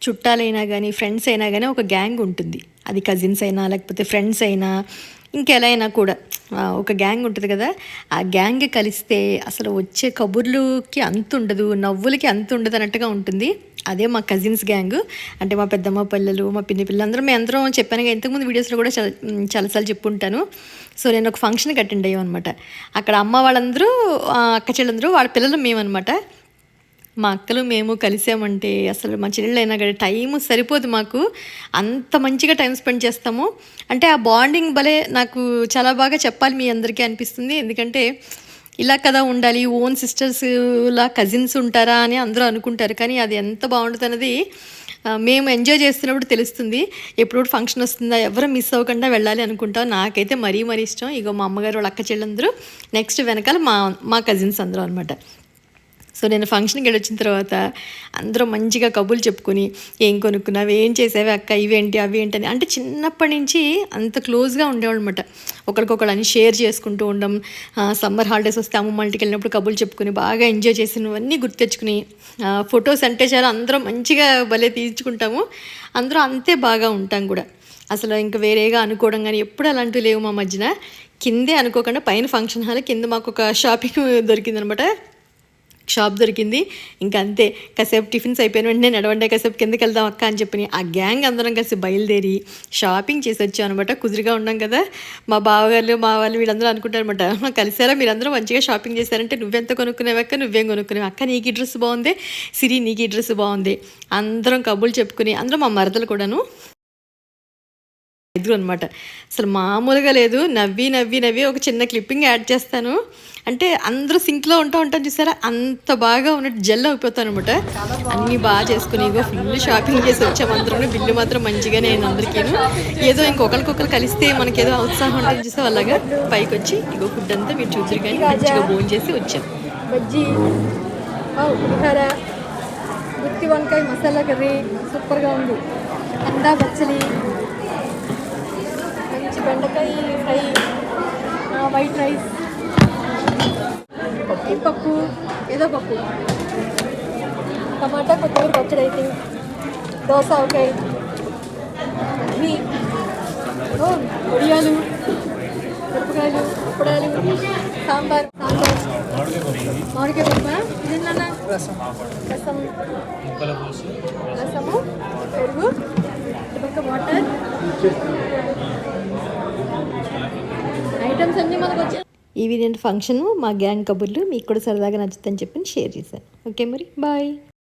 చుట్టాలైనా గానీ, ఫ్రెండ్స్ అయినా గానీ ఒక గ్యాంగ్ ఉంటుంది. అది కజిన్స్ అయినా, లేకపోతే ఫ్రెండ్స్ అయినా, ఇంకెలా అయినా కూడా ఒక గ్యాంగ్ ఉంటది కదా! ఆ గ్యాంగ్ కలిస్తే అసలు వచ్చే కబుర్లుకి అంతుండదు, నవ్వులకి అంతుండదు అన్నట్టుగా ఉంటుంది. అదే మా కజిన్స్ గ్యాంగు. అంటే మా పెద్దమ్మ పిల్లలు, మా పిన్ని పిల్లలు అందరం మేమందరం చెప్పానుగా ఇంతకుముందు వీడియోస్‌లో కూడా చాలా సార్లు చెప్పుంటాను. సో, నేను ఒక ఫంక్షన్‌కి అటెండ్ అయ్యామనమాట. అక్కడ అమ్మ వాళ్ళందరూ, అక్క చెల్లందరూ, వాళ్ళ పిల్లలు మేమనమాట. మా అక్కలు మేము కలిసామంటే అసలు మా చెల్లెళ్ళైనా కానీ టైము సరిపోదు మాకు. అంత మంచిగా టైం స్పెండ్ చేస్తాము. అంటే ఆ బాండింగ్ భలే నాకు చాలా బాగా చెప్పాలి మీ అందరికీ అనిపిస్తుంది. ఎందుకంటే ఇలా కదా ఉండాలి, ఓన్ సిస్టర్స్‌లా కజిన్స్ ఉంటారా అని అందరూ అనుకుంటారు. కానీ అది ఎంత బావుంటదన్నది మేము ఎంజాయ్ చేస్తున్నప్పుడు తెలుస్తుంది. ఎప్పుడో ఫంక్షన్ వస్తుందా, ఎవరు మిస్ అవ్వకుండా వెళ్ళాలి అనుకుంటాం. నాకైతే మరీ ఇష్టం. ఇగో మా అమ్మగారు వాళ్ళ అక్క చెల్లందరూ, నెక్స్ట్ వెనకాల మా మా కజిన్స్ అందరూ అనమాట. సో నేను ఫంక్షన్కి వెళ్ళొచ్చిన తర్వాత అందరూ మంచిగా కబుర్లు చెప్పుకొని, ఏం కొనుక్కున్నావు, ఏం చేసావు అక్క, ఇవేంటి అవి ఏంటి అని. అంటే చిన్నప్పటి నుంచి అంత క్లోజ్గా ఉండేవాళ్ళు అనమాట. ఒకరికొకరు అని షేర్ చేసుకుంటూ ఉండడం, సమ్మర్ హాలిడేస్ వస్తే అమ్మమ్మ ఇంటికి వెళ్ళినప్పుడు కబుర్లు చెప్పుకొని బాగా ఎంజాయ్ చేసినవన్నీ గుర్తు తెచ్చుకుని, ఫొటోస్ అంటే చాలా అందరం మంచిగా భలే తీర్చుకుంటాము. అందరూ అంతే బాగా ఉంటాం కూడా. అసలు ఇంకా వేరేగా అనుకోవడం కానీ ఎప్పుడు అలాంటివి లేవు మా మధ్యన. కిందే అనుకోకుండా పైన ఫంక్షన్ హాల్ కింద మాకు ఒక షాపింగ్ దొరికిందనమాట. షాప్ దొరికింది. ఇంకా అంతే, కాసేపు టిఫిన్స్ అయిపోయిన వెంటనే నడవండి, కాసేపు కిందకి వెళ్దాం అక్క అని చెప్పి ఆ గ్యాంగ్ అందరం కలిసి బయలుదేరి షాపింగ్ చేసి వచ్చాం అనమాట. కుదురుగా ఉన్నాం కదా. మా బావగారు, మా వాళ్ళు వీళ్ళందరూ అనుకుంటారు అనమాట, కలిసారా మీరందరూ మంచిగా షాపింగ్ చేశారంటే, నువ్వెంత కొనుక్కునేవి అక్క, నువ్వేం కొనుక్కునేవి అక్క, నీకు ఈ డ్రెస్ బాగుంది, సిరి నీకు ఈ డ్రెస్ బాగుంది. అందరం కబుర్లు చెప్పుకుని, అందరం మా మరదలు కూడాను ఎదురు అనమాట. అసలు మామూలుగా లేదు. నవ్వి నవ్వి నవ్వి ఒక చిన్న క్లిప్పింగ్ యాడ్ చేస్తాను. అంటే అందరూ సింక్లో ఉంటాం చూసారా, అంత బాగా ఉన్నట్టు జెల్ అయిపోతాను అనమాట. అన్నీ బాగా చేసుకుని ఇగో ఫుల్ షాపింగ్ చేసి వచ్చాము అందరం. బిల్లు మాత్రం మంచిగానే అయింది అందరికీను. ఏదో ఇంకొకరికొకరు కలిస్తే మనకేదో ఉత్సాహం ఉంటుంది చూసే వాళ్ళగా పైకి వచ్చి ఇగో ఫుడ్ అంతా మీరు చూద్దరు కానీ మంచిగా భోజనం చేసి వచ్చాం. బజ్జీ, పులిహోర, గుత్తి వంకాయ మసాలా కర్రీ సూపర్గా ఉంది. అండా బచ్చలి, మంచి బెండకాయ ఫ్రై, వైట్ రైస్, ఏం పప్పు, ఏదో పప్పు, టమాటా కొత్తిమీర పచ్చడి, అయితే దోశ, వంకాయ, ఇవి వడియాలు, మిరపకాయలు, అప్పడాలు, సాంబార్, మామిడికాయ పప్పు, ఇదేనా రసము, పెరుగు, పక్క వాటర్, ఐటమ్స్ అన్నీ మనకు వచ్చాయి. ఈ వీడియో ఫంక్షన్ మా గ్యాంగ్ కబుర్లు మీకు కూడా సరదాగా నచ్చుతుందని చెప్పి షేర్ చేశాను. ఓకే మరి బాయ్.